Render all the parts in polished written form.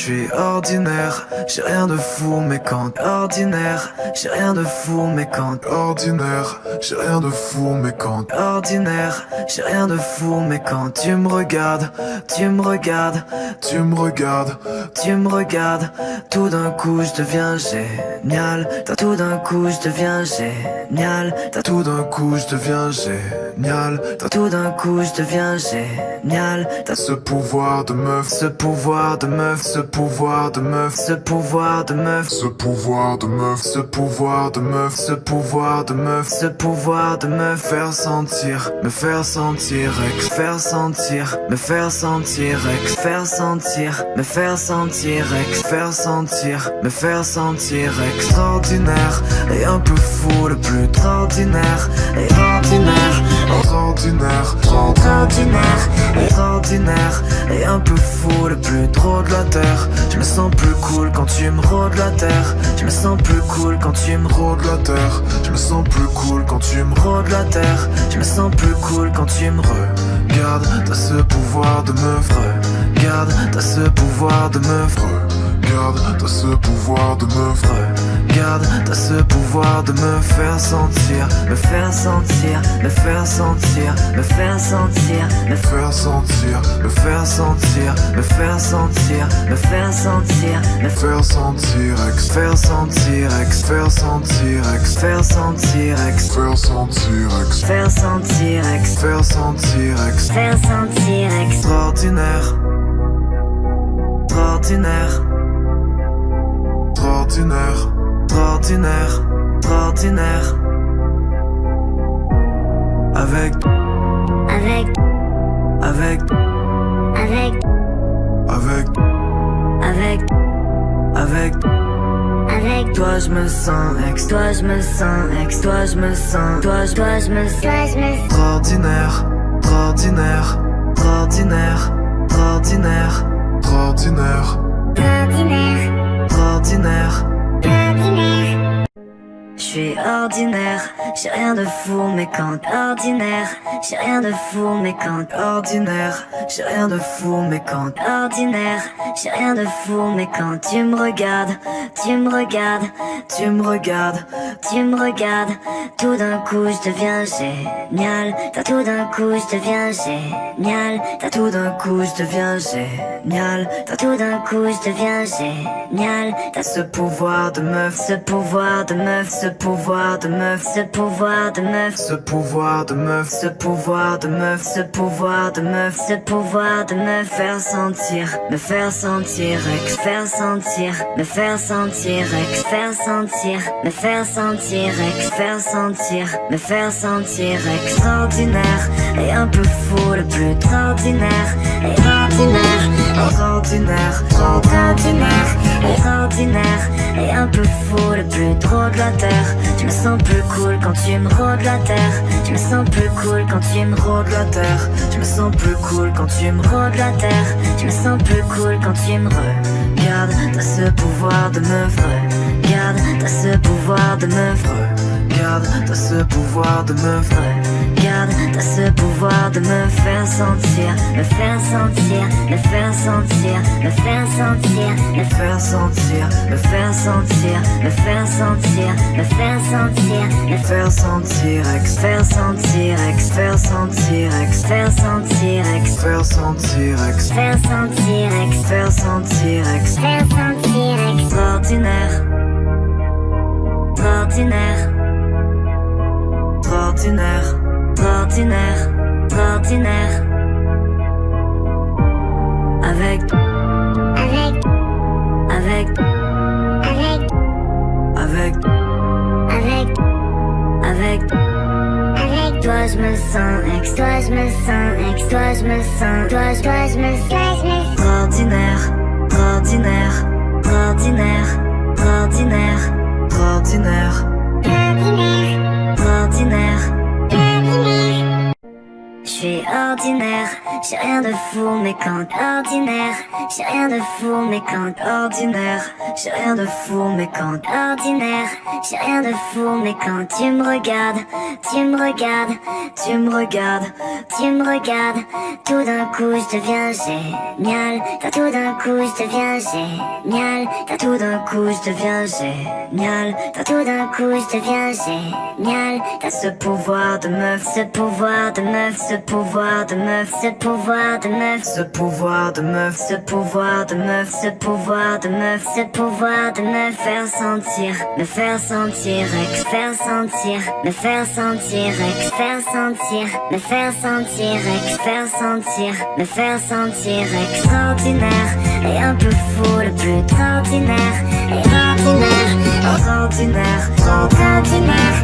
suis ordinaire, j'ai rien de fou mais quand ordinaire, j'ai rien de fou mais quand ordinaire, j'ai rien de fou mais quand ordinaire, j'ai rien de fou mais quand tu me regardes, tu me regardes, tu me regardes, tu me regardes, tout d'un coup je deviens génial, tout d'un coup je deviens génial, tout d'un coup je deviens génial, tout d'un coup je deviens génial, t'as ce pouvoir de meuf, ce pouvoir de meuf, ce pouvoir de meuf, ce pouvoir de meuf, ce pouvoir de meuf, ce pouvoir de meuf, ce pouvoir de meuf, ce pouvoir de me faire sentir, me faire sentir, faire sentir, me faire sentir, faire sentir, me faire sentir, faire sentir, me faire sentir extraordinaire et un peu fou, le plus ordinaire et ordinaire, ordinaire, ordinaire, ordinaire et un peu fou, le plus drôle de la terre. Je me sens plus cool quand tu me rôdes la terre. Je me sens plus cool quand tu me rôdes la terre. Je me sens plus cool quand tu me rôdes la terre. Je me sens plus cool quand tu me regardes. T'as ce pouvoir de me regarde. T'as ce pouvoir de me regarde. T'as ce pouvoir de me regarde. T'as ce pouvoir de me faire sentir, me faire sentir, me faire sentir, me faire sentir, me faire sentir, me faire sentir, me faire sentir, me faire sentir, me faire sentir, faire sentir, faire sentir, faire sentir, faire sentir, faire sentir, faire sentir, faire sentir, extraordinaire, extraordinaire, extraordinaire, extraordinaire, extraordinaire. Avec, avec, avec, avec, avec, avec, avec, avec toi je me sens ex, toi je me sens ex, toi je me sens, toi je me sens extraordinaire, extraordinaire, extraordinaire, extraordinaire, extraordinaire, extraordinaire, extraordinaire. Je suis ordinaire, j'ai rien de fou mais quand ordinaire, j'ai rien de fou mais quand ordinaire, j'ai rien de fou mais quand ordinaire, j'ai rien de fou mais quand tu me regardes, tu me regardes, tu me regardes, tu me regardes, tout d'un coup je deviens génial, tout d'un coup je deviens génial, tout d'un coup je deviens génial, tout d'un coup je deviens génial, t'as ce pouvoir de meuf, ce pouvoir de meuf, ce pouvoir de meuf, ce pouvoir de meuf, ce pouvoir de meuf, ce pouvoir de meuf, ce pouvoir de meuf, ce pouvoir de me faire sentir, me faire sentir, faire sentir, me faire sentir, faire sentir, me faire sentir, faire sentir, me faire sentir extraordinaire et un peu fou, le plus ordinaire et ordinaire, ordinaire, ordinaire, ordinaire et un peu fou, le plus drôle de la terre. Je me sens plus cool quand tu me rôdes la terre. Je me sens plus cool quand tu me rôdes la terre. Je me sens plus cool quand tu me rôdes la terre. Je me sens plus cool quand tu me regardes. T'as ce pouvoir de me regarde. T'as ce pouvoir de me regarde. T'as ce pouvoir de me regarde. T'as ce pouvoir de me faire sentir, me faire sentir, me faire sentir, me faire sentir, me faire sentir, me faire sentir, me faire sentir, me faire sentir, me faire sentir, faire sentir, faire sentir, faire sentir, faire sentir, faire sentir, faire sentir, faire sentir, extraordinaire, extraordinaire, extraordinaire, extraordinaire, extraordinaire. Avec, avec, avec, avec, avec, avec, avec, avec toi je me sens ex, toi je me sens ex, toi je me sens, toi je me sens extraordinaire, extraordinaire, extraordinaire, extraordinaire, extraordinaire, extraordinaire, extraordinaire. Je suis ordinaire, ordinaire, j'ai rien de fou mais quand ordinaire, j'ai rien de fou mais quand ordinaire, j'ai rien de fou mais quand ordinaire, j'ai rien de fou mais quand tu me regardes, tu me regardes, tu me regardes, tu me regardes, tout d'un coup je deviens génial, tout d'un coup je deviens génial, tout d'un coup je deviens génial, tout d'un coup je deviens génial, t'as ce pouvoir de meuf, ce pouvoir de meuf, ce pouvoir de meuf, ce pouvoir de meuf, ce pouvoir de meuf, ce pouvoir de meuf, ce pouvoir de meuf, ce pouvoir de me faire sentir, me faire sentir, faire sentir, me faire sentir, faire sentir, me faire sentir, faire sentir, me faire sentir extraordinaire et un peu fou, le plus ordinaire et ordinaire, ordinaire, ordinaire,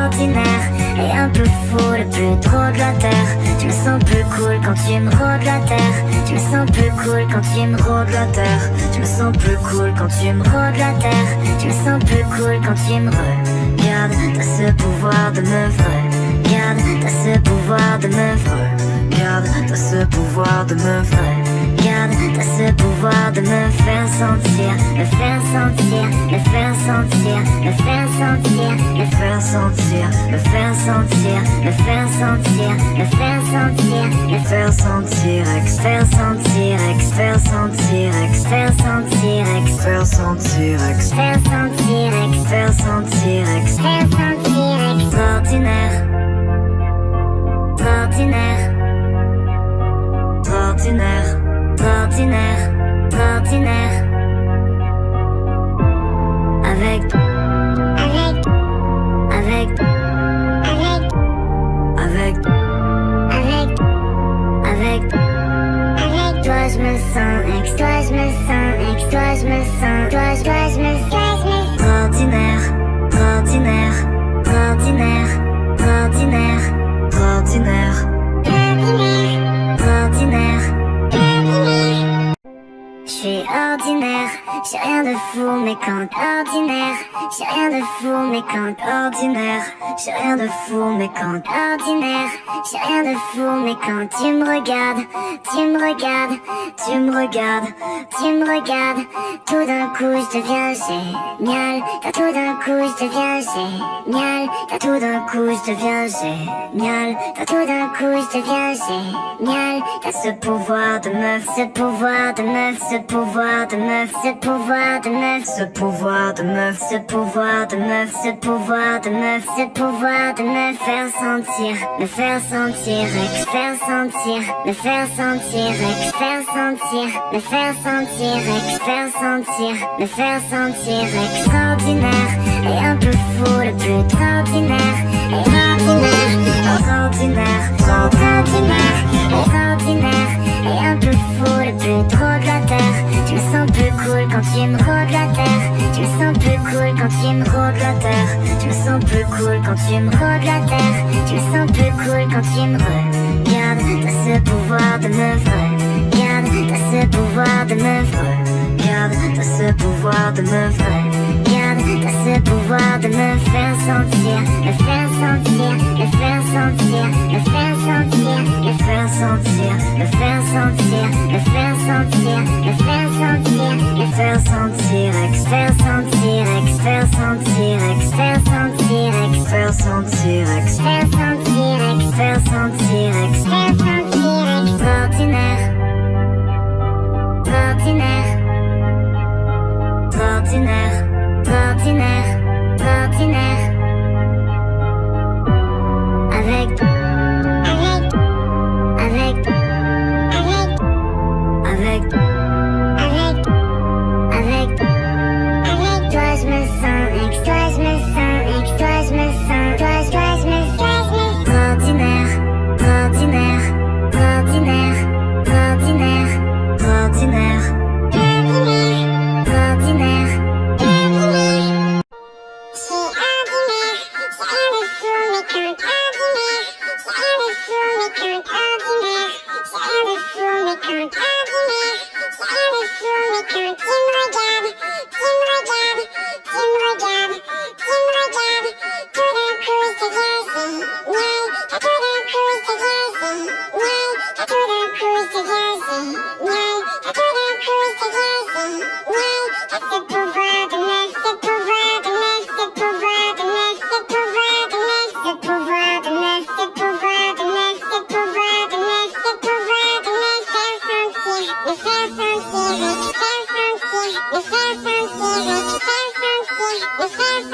ordinaire et un peu fou, le plus drôle de la terre. Je me sens plus cool quand tu me rôdes la terre. Je me sens plus cool quand tu me rôdes la terre. Je me sens plus cool quand tu me rôdes la terre. Je me sens plus cool quand tu me regardes. T'as ce pouvoir de me regarde. T'as ce pouvoir de me regarde. T'as ce pouvoir de me regarde. T'as ce pouvoir de me faire sentir, me faire sentir, me faire sentir, me faire sentir, me faire sentir, me faire sentir, me faire sentir, me faire sentir, me faire sentir, faire sentir, faire sentir, faire sentir, faire sentir, faire sentir, faire sentir, faire sentir, extraordinaire, ordinaire, ordinaire, ordinaire, ordinaire. Avec, avec, avec, avec, avec, avec, avec toi je me sens, toi je me sens, toi je me sens, toi je me sens, ordinaire, ordinaire, ordinaire, ordinaire, ordinaire, ordinaire, ordinaire. Je suis ordinaire, j'ai rien de fou mais quand ordinaire, j'ai rien de fou mais quand ordinaire, j'ai rien de fou mais quand ordinaire, j'ai rien de fou mais quand tu me regardes, tu me regardes, tu me regardes, tu me regardes, tout d'un coup je deviens génial, tout d'un coup je deviens génial, tout d'un coup je deviens génial, tout d'un coup je deviens génial, t'as ce pouvoir de meuf, ce pouvoir de meuf, ce pouvoir de meuf, ce pouvoir de meuf, ce pouvoir de meuf, ce pouvoir de meuf, ce pouvoir de meuf, ce pouvoir de me faire sentir, me faire sentir, faire sentir, me faire sentir, faire sentir, me faire sentir, faire sentir, me faire sentir extraordinaire et un peu fou, le plus ordinaire et ordinaire, ordinaire, ordinaire, ordinaire et un peu fou, le plus drôle de la terre. Je me sens plus cool quand tu me rôdes la terre. Je me sens plus cool quand tu me rôdes la terre. Je me sens plus cool quand tu me rôdes la terre. Je me sens plus cool quand tu me regardes. T'as ce pouvoir de me regarde. T'as ce pouvoir de me regarde. T'as ce pouvoir de me regarde. T'as ce pouvoir de me faire sentir, me faire sentir, me faire sentir, me faire sentir, me faire sentir, me faire sentir, me faire sentir, me faire sentir, me faire sentir, faire sentir, faire sentir, faire sentir, faire sentir, faire sentir, faire sentir, faire sentir, ordinaire, ordinaire, ordinaire, ordinaire, ordinaire. Avec, avec, avec, avec, avec, avec, avec toi je me sens, toi je me sens, toi je me sens, toi je me sens, ordinaire, ordinaire, ordinaire, ordinaire, ordinaire, ordinaire, ordinaire, Le faire sentir,